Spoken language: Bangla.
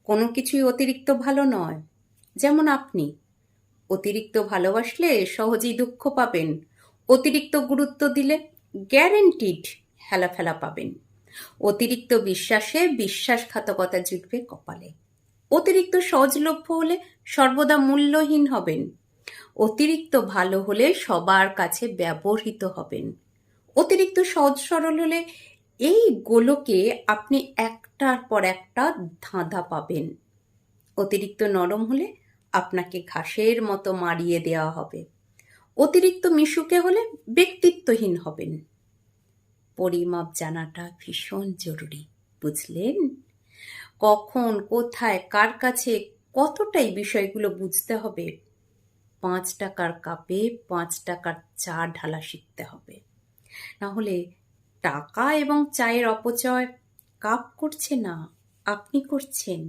কোনো কিছুই অতিরিক্ত ভালো নয়। যেমন আপনি অতিরিক্ত ভালোবাসলে সহজেই দুঃখ পাবেন, অতিরিক্ত গুরুত্ব দিলে গ্যারেন্টিড হেলাফেলা পাবেন, অতিরিক্ত বিশ্বাসে বিশ্বাসঘাতকতা জুটবে কপালে, অতিরিক্ত সহজলভ্য হলে সর্বদা মূল্যহীন হবেন, অতিরিক্ত ভালো হলে সবার কাছে ব্যবহৃত হবেন, অতিরিক্ত সহজ সরল হলে এই গোলকে আপনি একটার পর একটা ধাঁধা পাবেন, অতিরিক্ত নরম হলে আপনাকে ঘাসের মতো মাড়িয়ে দেওয়া হবে, অতিরিক্ত মিশুকে হলে ব্যক্তিত্বহীন হবেন। পরিমাপ জানাটা ভীষণ জরুরি, বুঝলেন? কখন, কোথায়, কার কাছে কতটাই বিষয়গুলো বুঝতে হবে। 5 টাকার কাপে 5 টাকার চা ঢালা শিখতে হবে, না হলে টাকা এবং চায়ের অপচয় কাপ করছে না, আপনি করছেন।